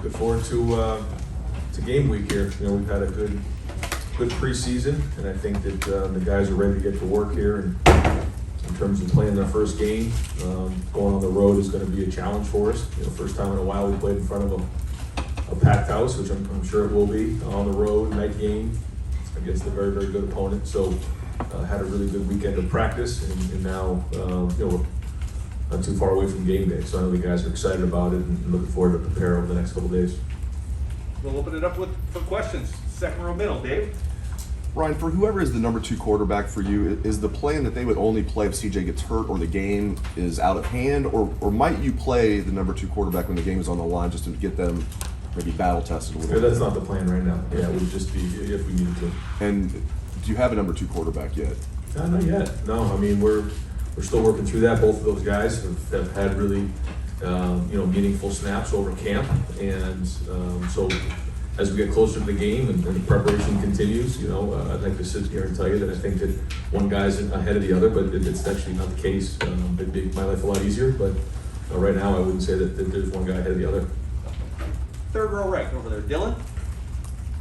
Looking forward to game week here. You know, we've had a good preseason, and I think that the guys are ready to get to work here. And in terms of playing their first game, going on the road is going to be a challenge for us. You know, first time in a while we played in front of a packed house, which I'm sure it will be on the road, night game against a very, very good opponent. So had a really good weekend of practice, and now you know, we're not too far away from game day. So I know the guys are excited about it and looking forward to prepare over the next couple of days. We'll open it up for questions. Second row middle, Dave. Ryan, for whoever is the number 2 quarterback for you, is the plan that they would only play if CJ gets hurt or the game is out of hand, or might you play the number 2 quarterback when the game is on the line just to get them maybe battle tested a little bit? That's not the plan right now. Yeah, it would just be if we needed to. And do you have a number 2 quarterback yet? Not yet. No, I mean we're still working through that. Both of those guys have had really you know, meaningful snaps over camp, and so as we get closer to the game and the preparation continues, you know, I'd like to sit here and tell you that I think that one guy's ahead of the other, but it's actually not the case. It'd make my life a lot easier, but right now I wouldn't say that there's one guy ahead of the other. Third row right over there, Dylan.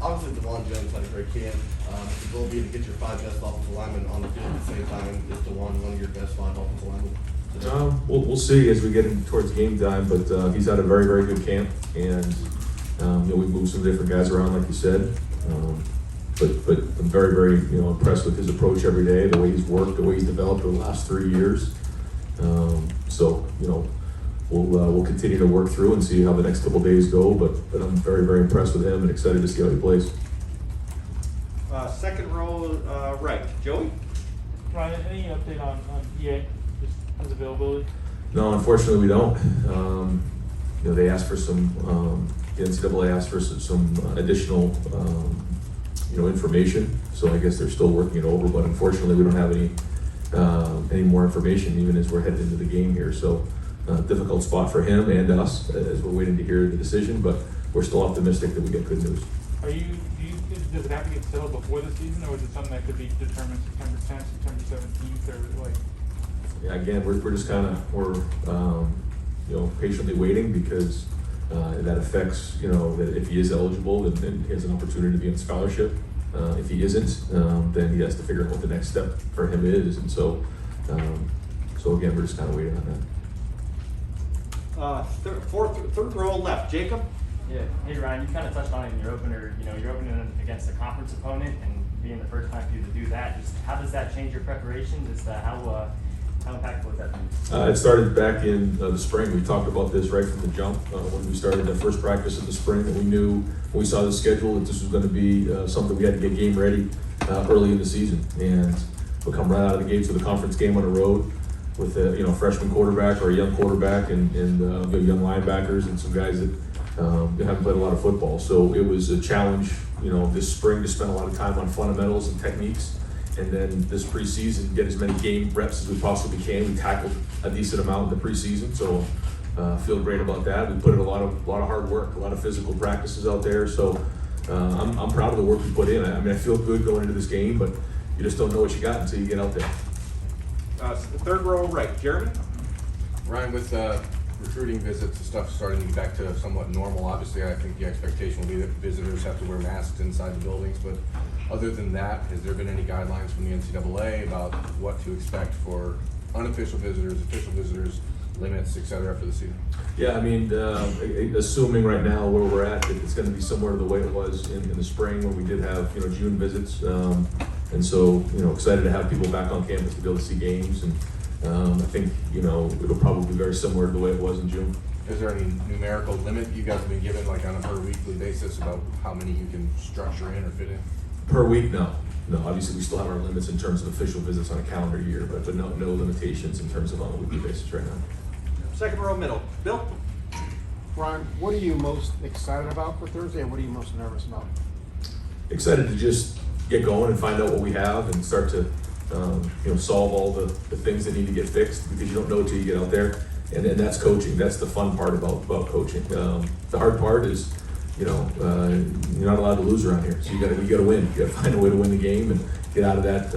Obviously, Devon Jones had a great camp. The goal being to get your 5 best offensive linemen on the field at the same time. Is Devon one of your best 5 offensive linemen? We'll see as we get in towards game time, but he's had a very, very good camp, and you know, we moved some different guys around, like you said. But I'm very, very, you know, impressed with his approach every day, the way he's worked, the way he's developed over the last 3 years. So you know, we'll continue to work through and see how the next couple days go. But I'm very, very impressed with him and excited to see how he plays. Second row right, Joey. Ryan, any update on EA, just his availability? No, unfortunately we don't. You know, they asked for some, the NCAA asked for some additional, you know, information. So I guess they're still working it over, but unfortunately we don't have any more information even as we're headed into the game here. So difficult spot for him and us as we're waiting to hear the decision, but we're still optimistic that we get good news. Does it have to get settled before the season, or is it something that could be determined September 10th, September 17th, or like? Yeah, again, we're just kind of you know, patiently waiting because that affects, you know, that if he is eligible, then he has an opportunity to be on scholarship. If he isn't, then he has to figure out what the next step for him is, and so again, we're just kind of waiting on that. Third row left, Jacob. Yeah. Hey Ryan, you kind of touched on it in your opener. You know, you're opening against a conference opponent, and being the first time for you to do that, just how does that change your preparation? Just how impactful is that for you? It started back in the spring. We talked about this right from the jump when we started the first practice of the spring, that we knew when we saw the schedule that this was going to be something we had to get game ready early in the season, and we'll come right out of the gates with a conference game on the road with a, you know, freshman quarterback or a young quarterback and young linebackers and some guys that haven't played a lot of football. So it was a challenge, you know, this spring to spend a lot of time on fundamentals and techniques, and then this preseason get as many game reps as we possibly can. We tackled a decent amount in the preseason, so feel great about that. We put in a lot of hard work, a lot of physical practices out there. So I'm proud of the work we put in. I mean, I feel good going into this game, but you just don't know what you got until you get out there. Third row right, Jeremy. Ryan, with recruiting visits and stuff starting to get back to somewhat normal, obviously I think the expectation will be that visitors have to wear masks inside the buildings, but other than that, has there been any guidelines from the NCAA about what to expect for unofficial visitors, official visitors, limits, et cetera, for the season? Yeah, I mean, assuming right now where we're at, that it's going to be similar to the way it was in the spring when we did have, you know, June visits, and so, you know, excited to have people back on campus to be able to see games, and I think, you know, it'll probably be very similar to the way it was in June. Is there any numerical limit you guys have been given, like on a per weekly basis, about how many you can structure in or fit in? Per week, no. Obviously we still have our limits in terms of official visits on a calendar year, but no limitations in terms of on a weekly basis right now. Second row middle, Bill. Ryan, what are you most excited about for Thursday, and what are you most nervous about? Excited to just get going and find out what we have and start to you know, solve all the things that need to get fixed, because you don't know till you get out there, and that's coaching. That's the fun part about coaching. The hard part is, you know, you're not allowed to lose around here, so you got to win. You got to find a way to win the game and get out of that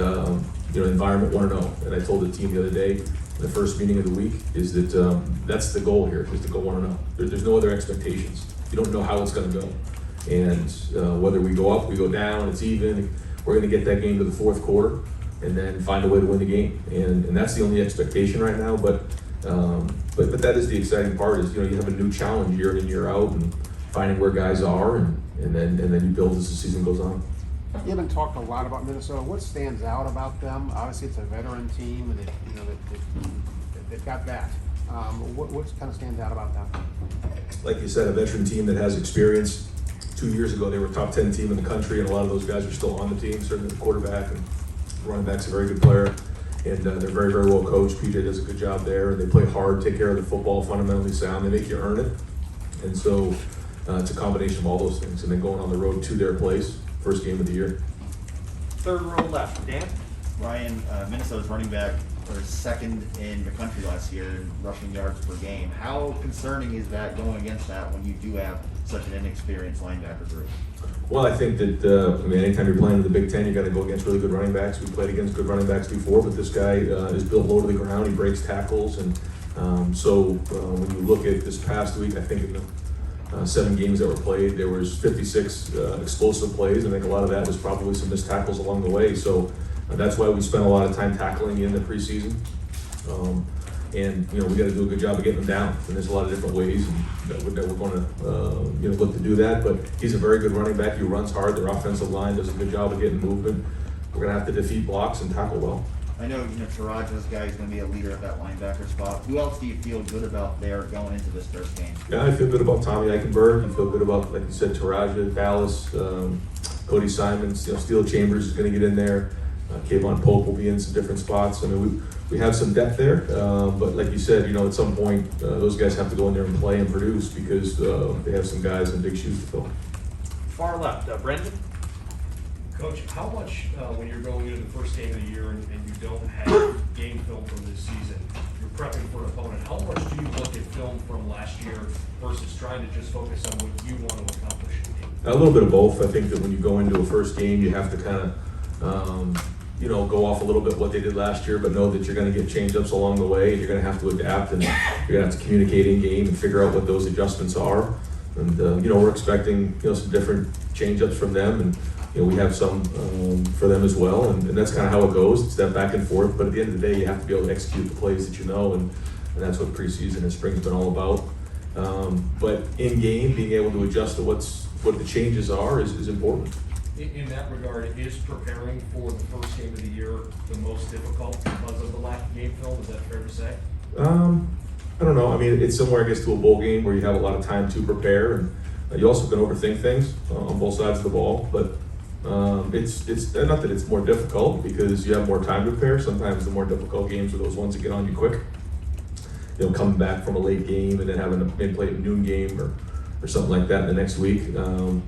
you know, environment 1-0. And I told the team the other day, the first meeting of the week, is that that's the goal here, is to go 1-0. There's no other expectations. you don't know how it's going to go. And whether we go up, we go down, it's even, we're going to get that game to the fourth quarter and then find a way to win the game. And that's the only expectation right now. But that is the exciting part is, you have a new challenge year in and year out and finding where guys are and then you build as the season goes on. You haven't talked a lot about Minnesota. What stands out about them? Obviously, it's a veteran team, and they've got that. What kind of stands out about them? Like you said, a veteran team that has experience. 2 years ago, they were a top 10 team in the country, and a lot of those guys are still on the team. Certainly the quarterback and running back's a very good player, and they're very, very well coached. PJ does a good job there. They play hard, take care of the football, fundamentally sound. They make you earn it, and so it's a combination of all those things. And then going on the road to their place, first game of the year. Third row left, Dan? Ryan, Minnesota's running back were second in the country last year in rushing yards per game. How concerning is that going against that when you do have such an inexperienced linebacker group? Well, I think that, anytime you're playing in the Big Ten, you got to go against really good running backs. We played against good running backs before, but this guy is built low to the ground. He breaks tackles. And so when you look at this past week, I think in the 7 games that were played, there was 56 explosive plays. I think a lot of that was probably some missed tackles along the way. So that's why we spent a lot of time tackling in the preseason. And we got to do a good job of getting them down. And there's a lot of different ways that we're going to look to do that. But he's a very good running back. He runs hard. Their offensive line does a good job of getting movement. We're going to have to defeat blocks and tackle well. I know, Taraja's guy is going to be a leader at that linebacker spot. Who else do you feel good about there going into this first game? Yeah, I feel good about Tommy Eichenberg. I feel good about, like you said, Taraja, Dallas, Cody Simons. Steel Chambers is going to get in there. Kayvon Pope will be in some different spots. I mean, we have some depth there, but like you said, at some point, those guys have to go in there and play and produce because they have some guys in big shoes to fill. Far left, Brendan? Coach, how much, when you're going into the first game of the year and you don't have game film from this season, you're prepping for an opponent, how much do you look at film from last year versus trying to just focus on what you want to accomplish in the game? A little bit of both. I think that when you go into a first game, you have to kind of, go off a little bit what they did last year, but know that you're going to get change-ups along the way, and you're going to have to adapt, and you're going to have to communicate in game and figure out what those adjustments are. And we're expecting some different change-ups from them, and we have some for them as well, and that's kind of how it goes. It's that back and forth, but at the end of the day, you have to be able to execute the plays that and that's what preseason and spring's been all about. But in game, being able to adjust to what the changes are is important. In that regard, is preparing for the first game of the year the most difficult because of the lack of game film? Is that fair to say? I don't know. I mean, it's similar, I guess, to a bowl game where you have a lot of time to prepare, and you also can overthink things on both sides of the ball. But it's not that it's more difficult because you have more time to prepare. Sometimes the more difficult games are those ones that get on you quick. Coming back from a late game and then having to maybe play a noon game or something like that the next week.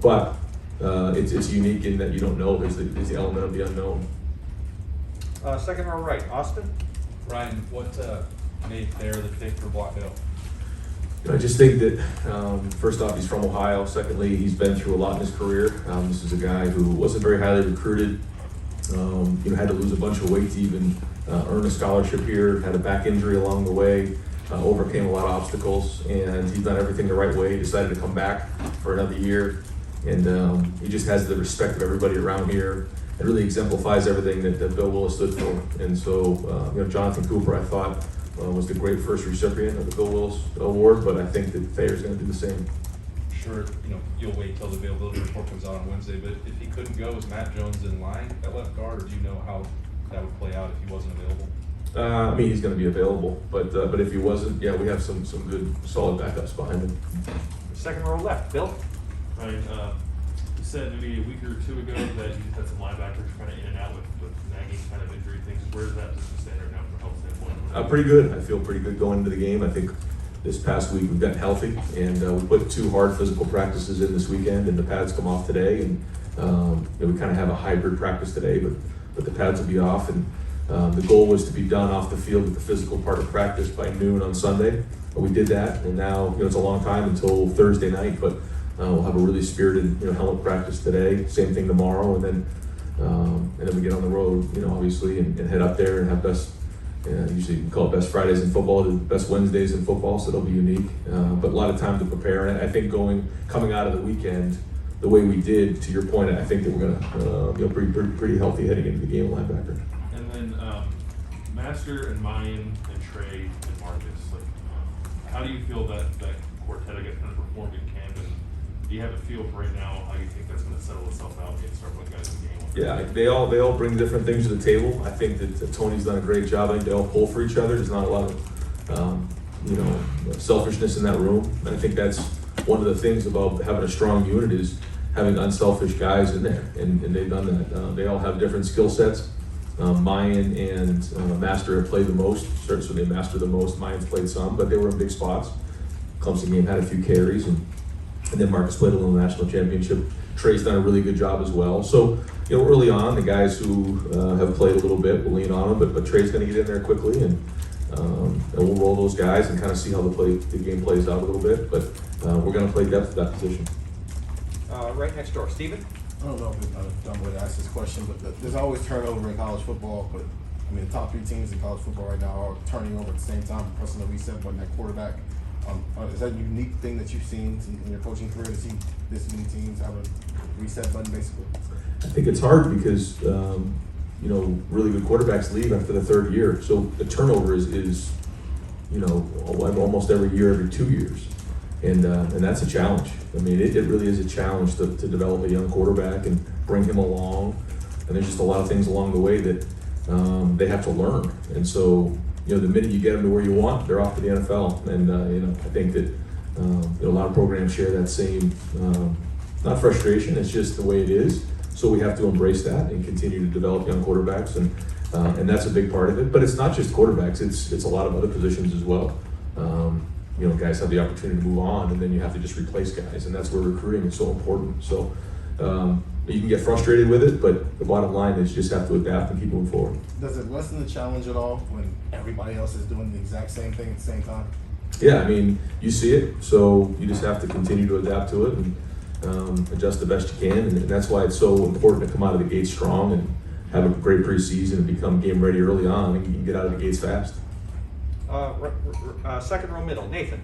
But it's unique in that you don't know. There's the element of the unknown. Second row right, Austin? Ryan, what made Thayer the pick for Block Hill? I just think that first off, he's from Ohio. Secondly, he's been through a lot in his career. This is a guy who wasn't very highly recruited. Had to lose a bunch of weight to even earn a scholarship here. Had a back injury along the way. Overcame a lot of obstacles, and he's done everything the right way. He decided to come back for another year, and he just has the respect of everybody around here. It really exemplifies everything that Bill Willis stood for. And so, Jonathan Cooper, I thought, was the great first recipient of the Bill Willis Award, but I think that Thayer's going to do the same. Sure, you'll wait till the availability report comes out on Wednesday, but if he couldn't go, is Matt Jones in line at left guard, or do you know how that would play out if he wasn't available? He's going to be available, but if he wasn't, we have some good, solid backups behind him. Second row left, Bill? Right, you said maybe a week or two ago that you had some linebackers kind of in and out with nagging kind of injury things. Where does that position stand right now from a health standpoint? Pretty good. I feel pretty good going into the game. I think this past week we've gotten healthy, and we put 2 hard physical practices in this weekend, and the pads come off today, and we kind of have a hybrid practice today, but the pads will be off, and the goal was to be done off the field with the physical part of practice by noon on Sunday. We did that, and now it's a long time until Thursday night, but we'll have a really spirited helmet practice today. Same thing tomorrow, and then we get on the road, obviously, and head up there and have best usually we call it best Fridays in football, the best Wednesdays in football, so it'll be unique. But a lot of time to prepare, and I think coming out of the weekend the way we did, to your point, I think that we're going to be pretty healthy heading into the game of linebacker. And then Master and Mayan and Trey and Marcus, like, how do you feel that quartet, I guess, kind of performed in camp? And do you have a feel for right now how you think that's going to settle itself out and start putting guys in the game? Yeah, they all bring different things to the table. I think that Tony's done a great job. I think they all pull for each other. There's not a lot of selfishness in that room. And I think that's one of the things about having a strong unit is having unselfish guys in there, and they've done that. They all have different skill sets. Mayan and Master have played the most. Certainly, they mastered the most. Mayan's played some, but they were in big spots. Clemson game had a few carries, and then Marcus played a little national championship. Trey's done a really good job as well. So, early on, the guys who have played a little bit will lean on them, but Trey's going to get in there quickly, and we'll roll those guys and kind of see how the game plays out a little bit. But we're going to play depth at that position. Right next door, Steven? I don't know if I'm dumb way to ask this question, but there's always turnover in college football. But I mean, the top 3 teams in college football right now are turning over at the same time, pressing the reset button at quarterback. Is that a unique thing that you've seen in your coaching career to see this many teams have a reset button, basically? I think it's hard because really good quarterbacks leave after the 3rd year, so the turnover is almost every year, every 2 years. And that's a challenge. I mean, it really is a challenge to develop a young quarterback and bring him along. And there's just a lot of things along the way that they have to learn. And so, the minute you get them to where you want, they're off to the NFL. And I think that a lot of programs share that same not frustration. It's just the way it is. So we have to embrace that and continue to develop young quarterbacks, and that's a big part of it. But it's not just quarterbacks; it's a lot of other positions as well. Guys have the opportunity to move on, and then you have to just replace guys, and that's where recruiting is so important. So you can get frustrated with it, but the bottom line is you just have to adapt and keep moving forward. Does it lessen the challenge at all when everybody else is doing the exact same thing at the same time? Yeah, I mean, you see it, so you just have to continue to adapt to it and adjust the best you can, and that's why it's so important to come out of the gate strong and have a great preseason and become game ready early on, and you can get out of the gates fast. Second row middle, Nathan.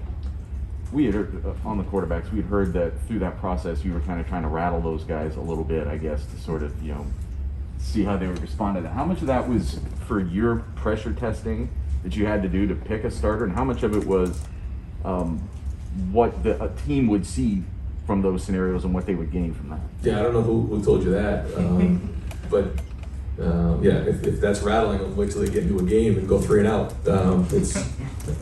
We had heard, on the quarterbacks, we had heard that through that process you were kind of trying to rattle those guys a little bit, I guess, to sort of, see how they would respond to that. How much of that was for your pressure testing that you had to do to pick a starter, and how much of it was what a team would see from those scenarios and what they would gain from that? Yeah, I don't know who told you that, but if that's rattling them, wait till they get into a game and go 3 and out.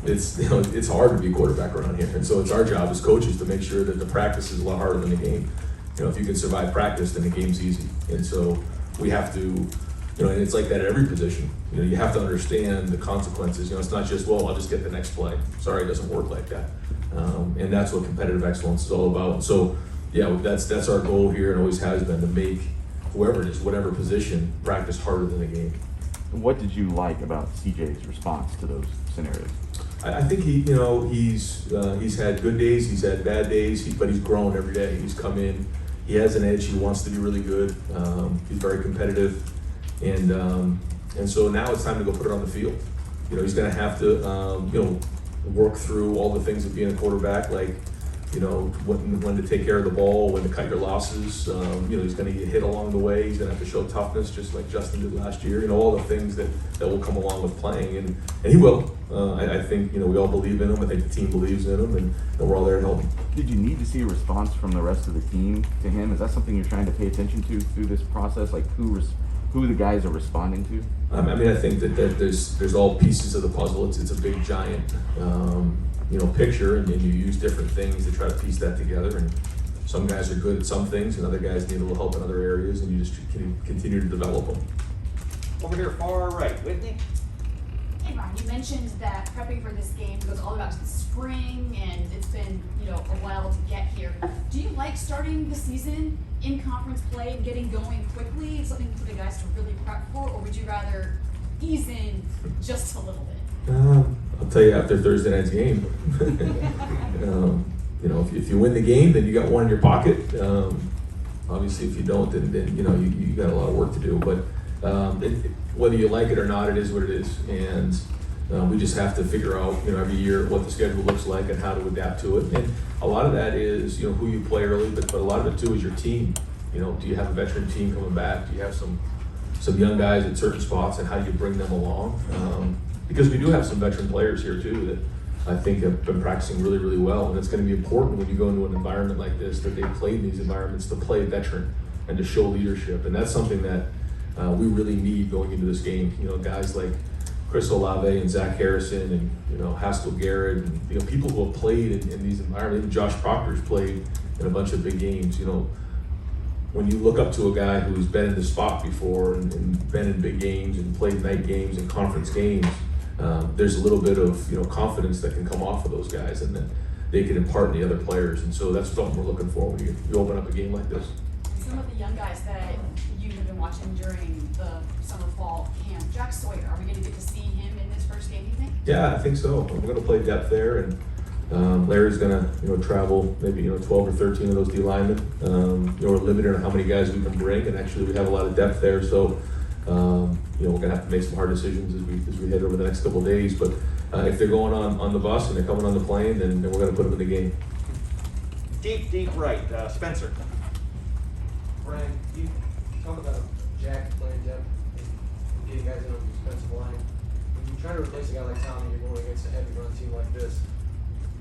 It's hard to be quarterback around here, and so it's our job as coaches to make sure that the practice is a lot harder than the game. If you can survive practice, then the game's easy, and so we have to, and it's like that at every position. You have to understand the consequences. It's not just, well, I'll just get the next play. Sorry, it doesn't work like that. And that's what competitive excellence is all about. So, that's our goal here and always has been, to make whoever it is, whatever position, practice harder than the game. What did you like about CJ's response to those scenarios? I think he's had good days, he's had bad days, but he's grown every day. He's come in, he has an edge, he wants to be really good. He's very competitive, and so now it's time to go put it on the field. He's going to have to work through all the things of being a quarterback, like when to take care of the ball, when to cut your losses. He's going to get hit along the way. He's going to have to show toughness, just like Justin did last year. All the things that will come along with playing, and he will. I think we all believe in him. I think the team believes in him, and we're all there to help him. Did you need to see a response from the rest of the team to him? Is that something you're trying to pay attention to through this process? Like who the guys are responding to? I think that there's all pieces of the puzzle. It's a big giant picture, and you use different things to try to piece that together. And some guys are good at some things, and other guys need a little help in other areas, and you just continue to develop them. Over here, far right, Whitney. Hey Ron, you mentioned that prepping for this game goes all about the spring, and it's been a while to get here. Do you like starting the season in conference play and getting going quickly? It's something for the guys to really prep for, or would you rather ease in just a little bit? I'll tell you after Thursday night's game. If you win the game, then you got one in your pocket. Obviously, if you don't, then you got a lot of work to do. But whether you like it or not, it is what it is. And we just have to figure out, every year what the schedule looks like and how to adapt to it. And a lot of that is, who you play early, but a lot of it too is your team. Do you have a veteran team coming back? Do you have some young guys at certain spots, and how do you bring them along? Because we do have some veteran players here too that I think have been practicing really, really well. And it's going to be important when you go into an environment like this that they play in these environments to play a veteran and to show leadership. And that's something that we really need going into this game. Guys like Chris Olave and Zach Harrison and Haskell Garrett and people who have played in these environments. Even Josh Proctor's played in a bunch of big games. When you look up to a guy who's been in this spot before and been in big games and played night games and conference games, there's a little bit of confidence that can come off of those guys, and that they can impart in the other players. And so that's something we're looking for when you open up a game like this. Some of the young guys that you have been watching during the summer fall camp, Jack Sawyer, are we going to get to see him in this first game, do you think? Yeah, I think so. We're going to play depth there, and Larry's going to travel maybe 12 or 13 of those D linemen. We're limited on how many guys we can bring, and actually we have a lot of depth there. So we're going to have to make some hard decisions as we head over the next couple of days. But if they're going on the bus and they're coming on the plane, then we're going to put them in the game. Deep right, Spencer. Brian, you talk about Jack playing depth and getting guys in on the defensive line. When you try to replace a guy like Tommy, you're going against a heavy run team like this.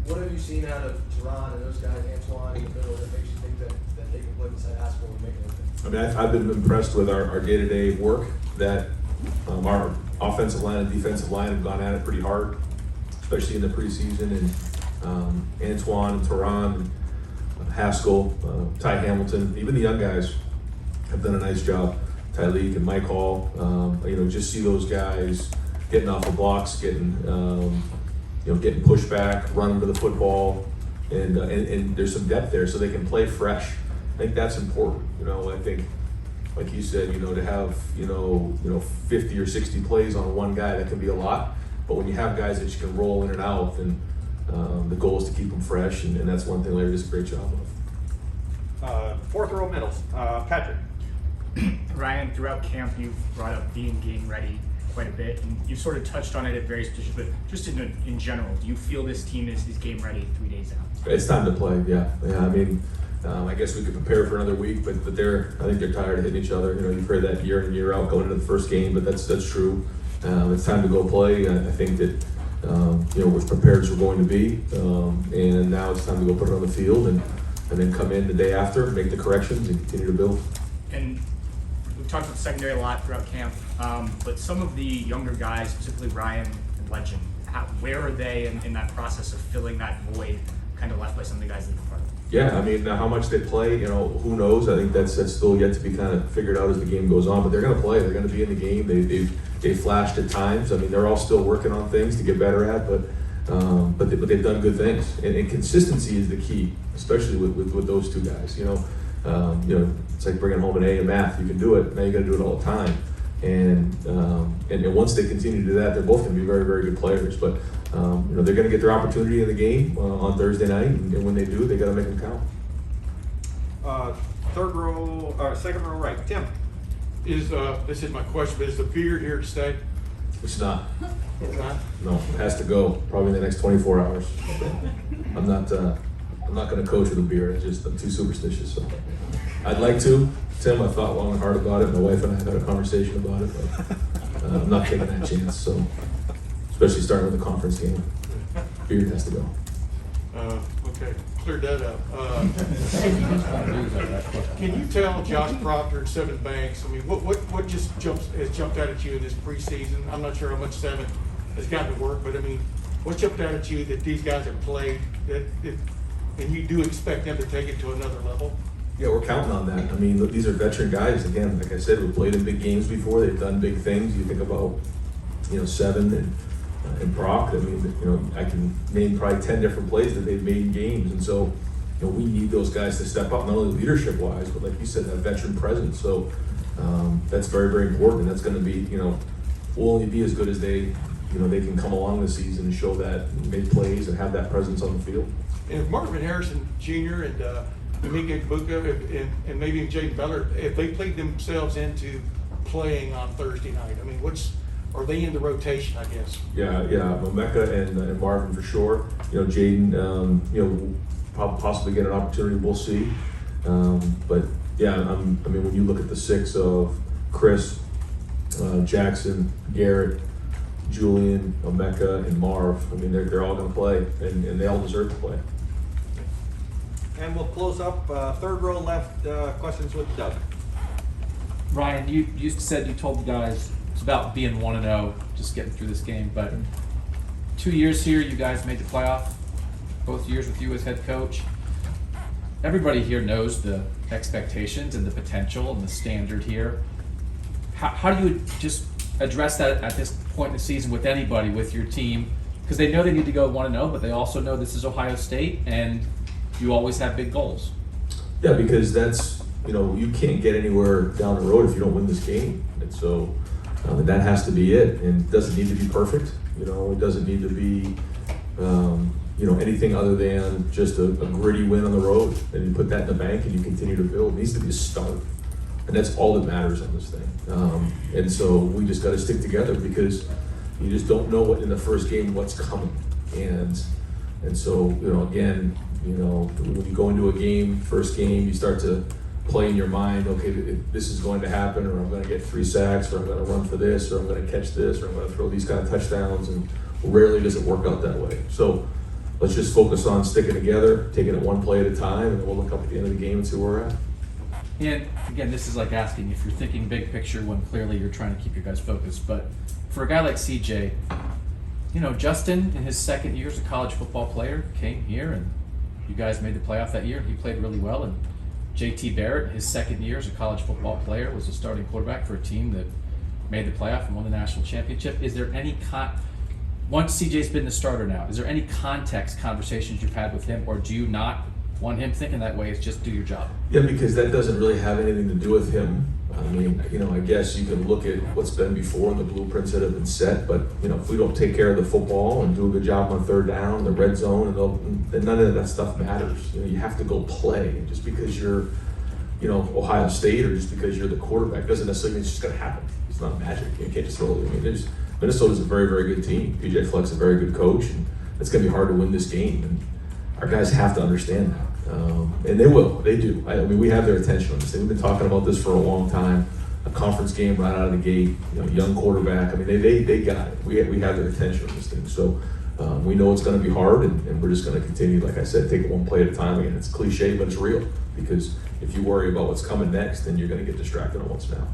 What have you seen out of Teron and those guys, Antoine in the middle, that makes you think that they can play beside Haskell and make it open? I've been impressed with our day-to-day work that our offensive line and defensive line have gone at it pretty hard, especially in the preseason. And Antoine and Teron, Haskell, Ty Hamilton, even the young guys have done a nice job. Tyleek and Mike Hall, just see those guys getting off the blocks, getting pushed back, running to the football, and there's some depth there, so they can play fresh. I think that's important. I think, like you said, to have 50 or 60 plays on one guy, that can be a lot. But when you have guys that you can roll in and out, then the goal is to keep them fresh, and that's one thing Larry does a great job of. Fourth row middles, Patrick. Ryan, throughout camp, you've brought up being game ready quite a bit, and you sort of touched on it at various positions, but just in general, do you feel this team is game ready 3 days out? It's time to play, yeah. I mean, I guess we could prepare for another week, but I think they're tired of hitting each other. You've heard that year in, year out going into the first game, but that's true. It's time to go play. I think that we're as prepared as we're going to be, and now it's time to go put it on the field and then come in the day after, make the corrections, and continue to build. And we've talked about the secondary a lot throughout camp, but some of the younger guys, specifically Ryan and Legend, where are they in that process of filling that void kind of left by some of the guys that have been part of it? Yeah, I mean, how much they play, who knows? I think that's still yet to be kind of figured out as the game goes on. But they're going to play. They're going to be in the game. They flashed at times. I mean, they're all still working on things to get better at, but they've done good things. And consistency is the key, especially with those two guys. It's like bringing home an A in math. You can do it. Now you got to do it all the time. And once they continue to do that, they're both going to be very, very good players. But they're going to get their opportunity in the game on Thursday night, and when they do, they got to make them count. Second row right, Tim. This is my question, but is the beard here to stay? It's not. It's not? No, it has to go probably in the next 24 hours. I'm not going to coach with a beard. I'm too superstitious. So I'd like to. Tim, I thought long and hard about it. My wife and I had a conversation about it, but I'm not taking that chance. So, especially starting with a conference game, beard has to go. Okay, cleared that up. Can you tell Josh Proctor and Seven Banks? I mean, what just has jumped out at you in this preseason? I'm not sure how much Seven has gotten to work, but I mean, what jumped out at you that these guys have played and you do expect them to take it to another level? Yeah, we're counting on that. I mean, look, these are veteran guys. Again, like I said, we've played in big games before. They've done big things. You think about, Seven and Brock. I mean, I can name probably 10 different plays that they've made in games. And so, we need those guys to step up, not only leadership-wise, but like you said, that veteran presence. So that's very, very important. And that's going to be, will only be as good as they can come along this season and show that, and make plays and have that presence on the field. And if Marvin Harrison Jr. and Emeka Egbuka and maybe even Jaden Beller, if they played themselves into playing on Thursday night? I mean, are they in the rotation, I guess? Yeah, Mecca and Marvin for sure. You know, Jaden, possibly get an opportunity. We'll see. But yeah, I mean, when you look at the six of Chris, Jackson, Garrett, Julian, Mecca, and Marv, I mean, they're all going to play, and they all deserve to play. And we'll close up, third row left, questions with Doug. Ryan, you said you told the guys it's about being 1-0, just getting through this game. But 2 years here, you guys made the playoff. Both years with you as head coach. Everybody here knows the expectations and the potential and the standard here. How do you just address that at this point in the season with anybody, with your team? Because they know they need to go 1-0, but they also know this is Ohio State, and you always have big goals. Yeah, because that's, you can't get anywhere down the road if you don't win this game. And so that has to be it. And it doesn't need to be perfect. It doesn't need to be, anything other than just a gritty win on the road. And you put that in the bank and you continue to build. It needs to be a start. And that's all that matters on this thing. And so we just got to stick together because you just don't know what in the first game what's coming. And so, again, when you go into a game, first game, you start to play in your mind, okay, this is going to happen, or I'm going to get 3 sacks, or I'm going to run for this, or I'm going to catch this, or I'm going to throw these kind of touchdowns, and rarely does it work out that way. So let's just focus on sticking together, taking it one play at a time, and then we'll look up at the end of the game and see where we're at. And again, this is like asking if you're thinking big picture when clearly you're trying to keep your guys focused. But for a guy like CJ, Justin in his second year as a college football player came here and you guys made the playoff that year. He played really well. And JT Barrett, his second year as a college football player, was a starting quarterback for a team that made the playoff and won the national championship. Is there any once CJ's been the starter now, is there any context conversations you've had with him, or do you not want him thinking that way? It's just do your job. Yeah, because that doesn't really have anything to do with him. I mean, I guess you can look at what's been before and the blueprints that have been set, but, if we don't take care of the football and do a good job on third down, the red zone, then none of that stuff matters. You have to go play. And just because you're, Ohio State, or just because you're the quarterback doesn't necessarily mean it's just going to happen. It's not magic. You can't just throw it. Minnesota's a very, very good team. PJ Fleck's a very good coach, and it's going to be hard to win this game. And our guys have to understand that. And they will. They do. I mean, we have their attention on this thing. We've been talking about this for a long time. A conference game right out of the gate, young quarterback. I mean, they got it. We have their attention on this thing. So we know it's going to be hard, and we're just going to continue, like I said, take it one play at a time. Again, it's cliche, but it's real. Because if you worry about what's coming next, then you're going to get distracted on what's now.